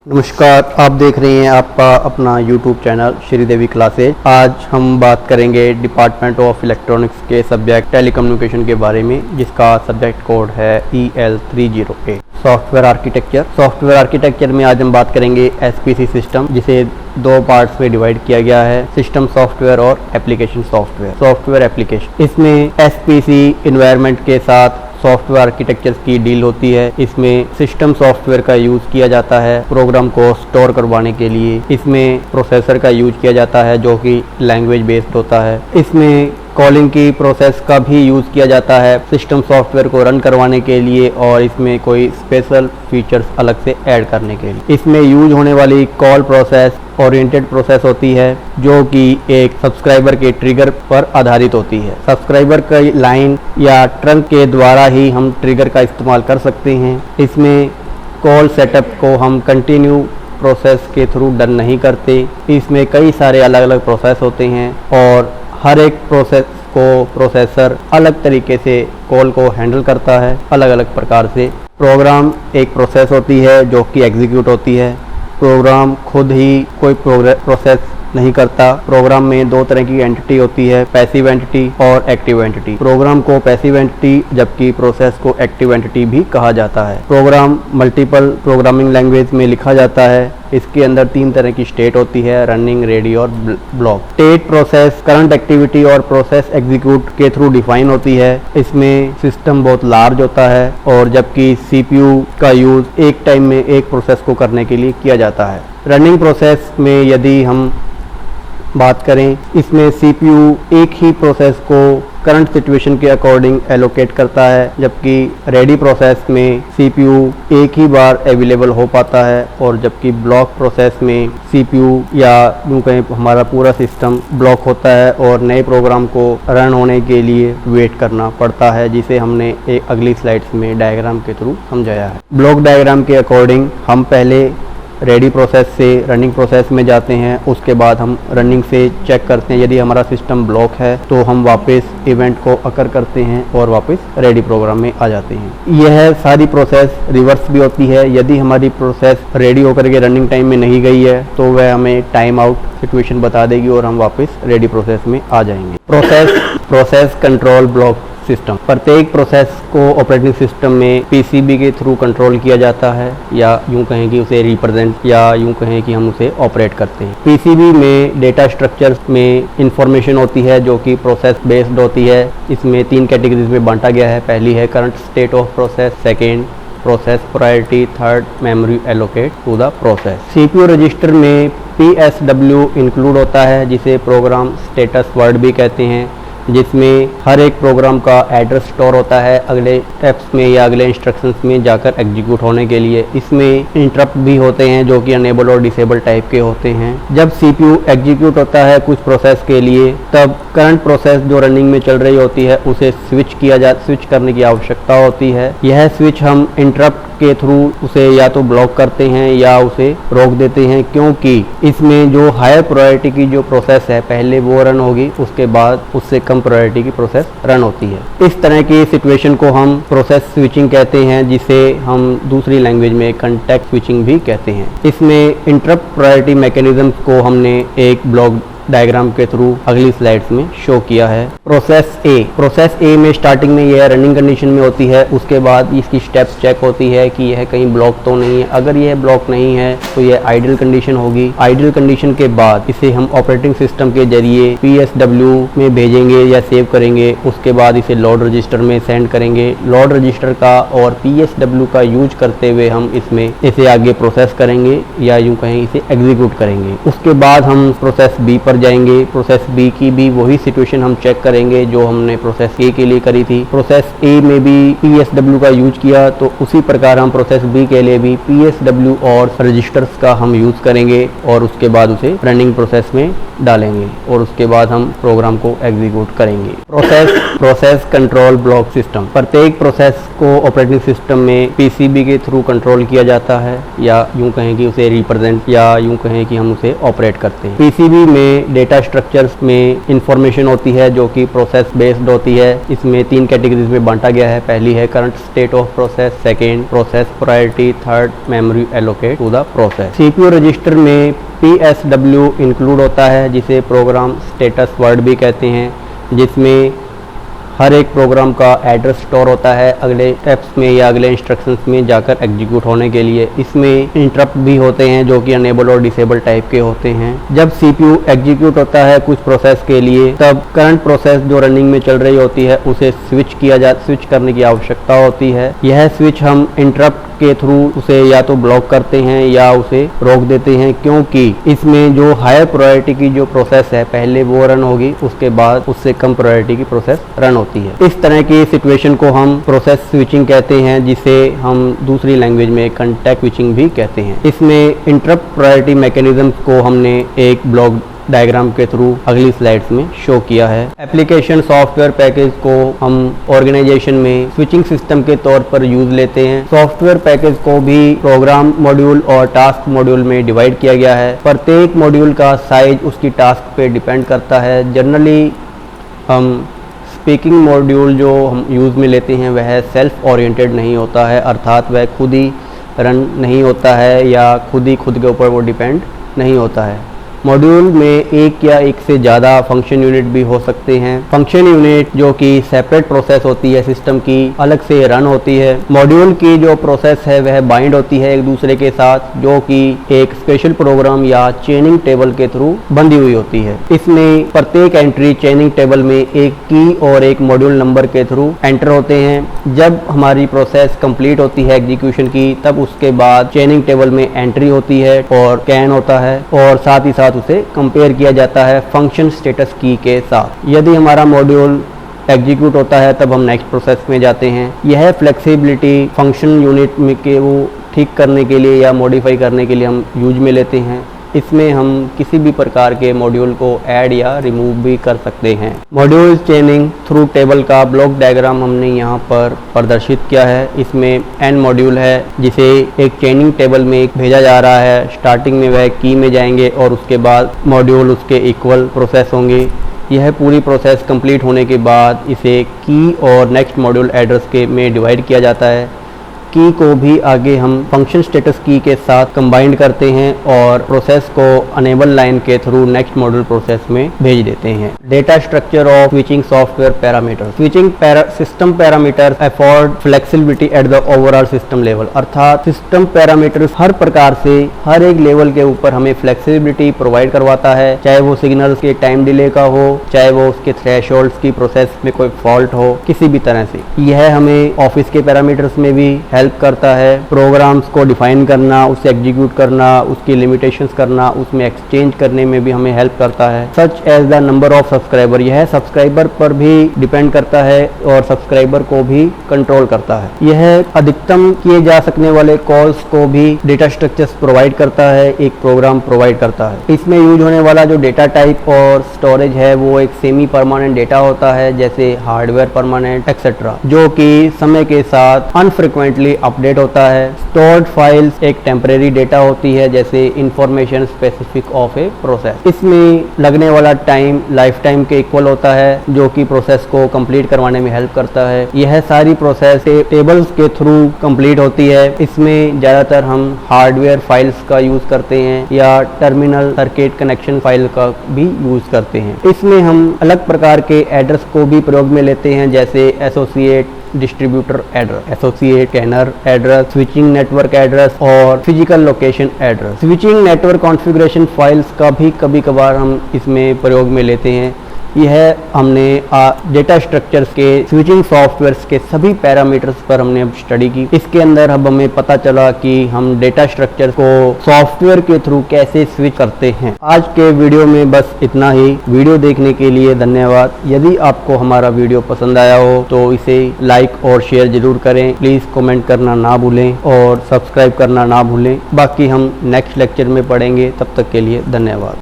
नमस्कार, आप देख रहे हैं आपका अपना YouTube चैनल श्रीदेवी क्लासेज। आज हम बात करेंगे डिपार्टमेंट ऑफ इलेक्ट्रॉनिक्स के सब्जेक्ट टेलीकम्युनिकेशन के बारे में, जिसका सब्जेक्ट कोड है EL30A। सॉफ्टवेयर आर्किटेक्चर में आज हम बात करेंगे SPC सिस्टम, जिसे दो पार्ट्स में डिवाइड किया गया है, सिस्टम सॉफ्टवेयर और एप्लीकेशन सॉफ्टवेयर एप्लीकेशन। इसमें SPC इन्वायरमेंट के साथ सॉफ्टवेयर आर्किटेक्चर की डील होती है। इसमें सिस्टम सॉफ्टवेयर का यूज़ किया जाता है प्रोग्राम को स्टोर करवाने के लिए। इसमें प्रोसेसर का यूज किया जाता है जो कि लैंग्वेज बेस्ड होता है। इसमें कॉलिंग की प्रोसेस का भी यूज़ किया जाता है सिस्टम सॉफ्टवेयर को रन करवाने के लिए, और इसमें कोई स्पेशल फीचर्स अलग से ऐड करने के लिए। इसमें यूज होने वाली कॉल प्रोसेस ओरिएंटेड प्रोसेस होती है, जो कि एक सब्सक्राइबर के ट्रिगर पर आधारित होती है। सब्सक्राइबर की लाइन या ट्रंक के द्वारा ही हम ट्रिगर का इस्तेमाल कर सकते हैं। इसमें कॉल सेटअप को हम कंटिन्यू प्रोसेस के थ्रू डन नहीं करते। इसमें कई सारे अलग अलग प्रोसेस होते हैं और हर एक प्रोसेस को प्रोसेसर अलग तरीके से कॉल को हैंडल करता है, अलग अलग प्रकार से। प्रोग्राम एक प्रोसेस होती है जो कि एग्जीक्यूट होती है। प्रोग्राम खुद ही कोई प्रोसेस नहीं करता। प्रोग्राम में दो तरह की एंटिटी होती है, पैसिव एंटिटी और एक्टिव एंटिटी। प्रोग्राम को पैसिव एंटिटी जबकि प्रोसेस को एक्टिव एंटिटी भी कहा जाता है। प्रोग्राम मल्टीपल प्रोग्रामिंग लैंग्वेज में लिखा जाता है। इसके अंदर तीन तरह की स्टेट होती है, रनिंग, रेडी और block. State process current activity और प्रोसेस एग्जीक्यूट के थ्रू डिफाइन होती है। इसमें सिस्टम बहुत लार्ज होता है, और जबकि CPU का यूज एक टाइम में एक प्रोसेस को करने के लिए किया जाता है। रनिंग प्रोसेस में यदि हम बात करें, इसमें CPU एक ही प्रोसेस को करंट सिचुएशन के अकॉर्डिंग एलोकेट करता है, जबकि रेडी प्रोसेस में CPU एक ही बार अवेलेबल हो पाता है, और जबकि ब्लॉक प्रोसेस में CPU या यूँ कहें हमारा पूरा सिस्टम ब्लॉक होता है और नए प्रोग्राम को रन होने के लिए वेट करना पड़ता है, जिसे हमने एक अगली स्लाइड्स में डायग्राम के थ्रू समझाया है। ब्लॉक डायग्राम के अकॉर्डिंग हम पहले रेडी प्रोसेस से रनिंग प्रोसेस में जाते हैं, उसके बाद हम रनिंग से चेक करते हैं। यदि हमारा सिस्टम ब्लॉक है तो हम वापस इवेंट को अकर करते हैं और वापस रेडी प्रोग्राम में आ जाते हैं। यह सारी प्रोसेस रिवर्स भी होती है। यदि हमारी प्रोसेस रेडी होकर के रनिंग टाइम में नहीं गई है तो वह हमें टाइम आउट सिचुएशन बता देगी और हम वापस रेडी प्रोसेस में आ जाएंगे। Process control block system. प्रत्येक प्रोसेस को ऑपरेटिंग सिस्टम में PCB के थ्रू कंट्रोल किया जाता है, या यूं कहें कि उसे रिप्रेजेंट, या यूं कहें कि हम उसे ऑपरेट करते हैं। PCB में डेटा स्ट्रक्चर में इंफॉर्मेशन होती है जो कि प्रोसेस बेस्ड होती है। इसमें तीन कैटेगरीज में बांटा गया है। पहली है current state of process, second process priority, third memory allocate to the process. CPU register में PSW इंक्लूड होता है, जिसे प्रोग्राम स्टेटस वर्ड भी कहते हैं, जिसमें हर एक प्रोग्राम का एड्रेस स्टोर होता है अगले स्टेप्स में या अगले इंस्ट्रक्शंस में जाकर एग्जीक्यूट होने के लिए। इसमें इंटरप्ट भी होते हैं जो कि अनेबल और डिसेबल टाइप के होते हैं। जब CPU एग्जीक्यूट होता है कुछ प्रोसेस के लिए, तब करंट प्रोसेस जो रनिंग में चल रही होती है उसे स्विच करने की आवश्यकता होती है। यह स्विच हम इंटरप्ट के थ्रू उसे या तो ब्लॉक करते हैं या उसे रोक देते हैं, क्योंकि इसमें जो हायर प्रायोरिटी की जो प्रोसेस है पहले वो रन होगी, उसके बाद उससे कम प्रायोरिटी की प्रोसेस रन होती है। इस तरह की सिचुएशन को हम प्रोसेस स्विचिंग कहते हैं, जिसे हम दूसरी लैंग्वेज में कॉन्टेक्स्ट स्विचिंग भी कहते हैं। इसमें इंटरप्ट प्रायोरिटी मैकेनिज्म को हमने एक ब्लॉक डायग्राम के थ्रू अगली स्लाइड्स में शो किया है। प्रोसेस ए में स्टार्टिंग में यह रनिंग कंडीशन में होती है। उसके बाद इसकी स्टेप्स चेक होती है कि यह कहीं ब्लॉक तो नहीं है। अगर यह ब्लॉक नहीं है तो यह आइडल कंडीशन होगी। आइडल कंडीशन के बाद इसे हम ऑपरेटिंग सिस्टम के जरिए PSW में भेजेंगे या सेव करेंगे। उसके बाद इसे लोड रजिस्टर में सेंड करेंगे। लोड रजिस्टर का और PSW का यूज करते हुए हम इसमें इसे आगे प्रोसेस करेंगे, या यूं कहें इसे एग्जीक्यूट करेंगे। उसके बाद हम प्रोसेस बी पर जाएंगे। प्रोसेस बी की भी वही सिचुएशन हम चेक करेंगे जो हमने प्रोसेस ए के लिए करी थी। प्रोसेस ए में भी PSW का यूज किया, तो उसी प्रकार हम प्रोसेस बी के लिए भी PSW और रजिस्टर्स का हम यूज करेंगे, और उसके बाद उसे रनिंग प्रोसेस में डालेंगे, और उसके बाद हम प्रोग्राम को एग्जीक्यूट करेंगे। Process control block system. प्रत्येक प्रोसेस को ऑपरेटिंग सिस्टम में PCB के थ्रू कंट्रोल किया जाता है, या यूं कहें कि उसे रिप्रेजेंट, या यूं कहें कि हम उसे ऑपरेट करते हैं। PCB में डेटा स्ट्रक्चर्स में इंफॉर्मेशन होती है जो कि प्रोसेस बेस्ड होती है। इसमें 3 कैटेगरीज में बांटा गया है। पहली है current state of process, second process priority, third memory allocate to the process. CPU register में PSW इंक्लूड होता है, जिसे प्रोग्राम स्टेटस वर्ड भी कहते हैं, जिसमें हर एक प्रोग्राम का एड्रेस स्टोर होता है अगले स्टेप्स में या अगले इंस्ट्रक्शंस में जाकर एग्जीक्यूट होने के लिए। इसमें इंटरप्ट भी होते हैं जो कि अनेबल और डिसेबल टाइप के होते हैं। जब CPU एग्जीक्यूट होता है कुछ प्रोसेस के लिए, तब करंट प्रोसेस जो रनिंग में चल रही होती है उसे स्विच करने की आवश्यकता होती है। यह स्विच हम इंटरप्ट के थ्रू उसे या तो ब्लॉक करते हैं या उसे रोक देते हैं, क्योंकि इसमें जो हायर प्रायोरिटी की जो प्रोसेस है पहले वो रन होगी, उसके बाद उससे कम प्रायोरिटी की प्रोसेस रन होती है। इस तरह की सिचुएशन को हम प्रोसेस स्विचिंग कहते हैं, जिसे हम दूसरी लैंग्वेज में कॉन्टेक्स्ट स्विचिंग भी कहते हैं। इसमें इंटरप्ट प्रायोरिटी मैकेनिज्म को हमने एक ब्लॉक डायग्राम के थ्रू अगली स्लाइड्स में शो किया है। एप्लीकेशन सॉफ्टवेयर पैकेज को हम ऑर्गेनाइजेशन में स्विचिंग सिस्टम के तौर पर यूज लेते हैं। सॉफ्टवेयर पैकेज को भी प्रोग्राम मॉड्यूल और टास्क मॉड्यूल में डिवाइड किया गया है। प्रत्येक मॉड्यूल का साइज उसकी टास्क पे डिपेंड करता है। जनरली हम स्पीकिंग मॉड्यूल जो हम यूज़ में लेते हैं वह सेल्फ ओरिएंटेड नहीं होता है, अर्थात वह खुद ही रन नहीं होता है या खुद के ऊपर वो डिपेंड नहीं होता है। मॉड्यूल में एक या एक से ज़्यादा फंक्शन यूनिट भी हो सकते हैं। फंक्शन यूनिट जो कि सेपरेट प्रोसेस होती है, सिस्टम की अलग से रन होती है। मॉड्यूल की जो प्रोसेस है वह बाइंड होती है एक दूसरे के साथ, जो कि एक स्पेशल प्रोग्राम या चेनिंग टेबल के थ्रू बंधी हुई होती है। इसमें प्रत्येक एंट्री चेनिंग टेबल में एक की और एक मॉड्यूल नंबर के थ्रू एंटर होते हैं। जब हमारी प्रोसेस कंप्लीट होती है एग्जीक्यूशन की, तब उसके बाद चेनिंग टेबल में एंट्री होती है और कैन होता है, और साथ ही उसे कंपेयर किया जाता है फंक्शन स्टेटस की के साथ। यदि हमारा मॉड्यूल एग्जीक्यूट होता है तब हम नेक्स्ट प्रोसेस में जाते हैं। यह फ्लेक्सिबिलिटी फंक्शन यूनिट में के वो ठीक करने के लिए या मॉडिफाई करने के लिए हम यूज में लेते हैं। इसमें हम किसी भी प्रकार के मॉड्यूल को ऐड या रिमूव भी कर सकते हैं। मॉड्यूल चेनिंग थ्रू टेबल का ब्लॉक डायग्राम हमने यहाँ पर प्रदर्शित किया है। इसमें n मॉड्यूल है जिसे एक चेनिंग टेबल में भेजा जा रहा है। स्टार्टिंग में वह की में जाएंगे और उसके बाद मॉड्यूल उसके इक्वल प्रोसेस होंगे। यह पूरी प्रोसेस कंप्लीट होने के बाद इसे की और नेक्स्ट मॉड्यूल एड्रेस के में डिवाइड किया जाता है। की को भी आगे हम फंक्शन स्टेटस की के साथ कंबाइंड करते हैं और प्रोसेस को अनेबल लाइन के थ्रू नेक्स्ट मॉड्यूल प्रोसेस में भेज देते हैं। Data structure of switching software parameter. Switching system parameter afford flexibility at the overall system level, अर्थात सिस्टम पैरामीटर हर प्रकार से हर एक लेवल के ऊपर हमें फ्लेक्सिबिलिटी प्रोवाइड करवाता है, चाहे वो सिग्नल्स के टाइम डिले का हो, चाहे वो उसके थ्रेशोल्ड्स की प्रोसेस में कोई फॉल्ट हो, किसी भी तरह से। यह हमें ऑफिस के पैरामीटर्स में भी हेल्प करता है। प्रोग्राम्स को डिफाइन करना, उसे एग्जीक्यूट करना, उसकी लिमिटेशंस करना, उसमें एक्सचेंज करने में भी हमें हेल्प करता है। Such as the number of subscriber, यह सब्सक्राइबर पर भी डिपेंड करता है और सब्सक्राइबर को भी कंट्रोल करता है। यह अधिकतम किए जा सकने वाले कॉल्स को भी डेटा स्ट्रक्चर्स प्रोवाइड करता है, एक प्रोग्राम प्रोवाइड करता है। इसमें यूज होने वाला जो डेटा टाइप और स्टोरेज है वो एक सेमी परमानेंट डेटा होता है, जैसे हार्डवेयर परमानेंट एक्सेट्रा, जो कि समय के साथ अनफ्रिक्वेंटली अपडेट होता है। स्टोर्ड फाइल्स एक टेम्परेरी डेटा होती है, जैसे information specific of a process. इसमें लगने वाला टाइम लाइफ टाइम के इक्वल होता है, जो कि प्रोसेस को कंप्लीट करवाने में हेल्प करता है। यह सारी प्रोसेस टेबल्स के थ्रू कंप्लीट होती है। इसमें ज़्यादातर हम हार्डवेयर फाइल्स का यूज करते हैं या टर्मिनल सर्किट कनेक्शन फाइल का भी यूज करते हैं। इसमें हम अलग प्रकार के एड्रेस को भी प्रयोग में लेते हैं, जैसे associate distributor address, associate canner address, switching network address और physical location address. Switching network configuration files का भी कभी कभार हम इसमें प्रयोग में लेते हैं। यह हमने डेटा स्ट्रक्चर्स के स्विचिंग सॉफ्टवेयर्स के सभी पैरामीटर्स पर हमने अब स्टडी की। इसके अंदर अब हमें पता चला कि हम डेटा स्ट्रक्चर को सॉफ्टवेयर के थ्रू कैसे स्विच करते हैं। आज के वीडियो में बस इतना ही। वीडियो देखने के लिए धन्यवाद। यदि आपको हमारा वीडियो पसंद आया हो तो इसे लाइक और शेयर जरूर करें। प्लीज़ कमेंट करना ना भूलें और सब्सक्राइब करना ना भूलें। बाकी हम नेक्स्ट लेक्चर में पढ़ेंगे। तब तक के लिए धन्यवाद।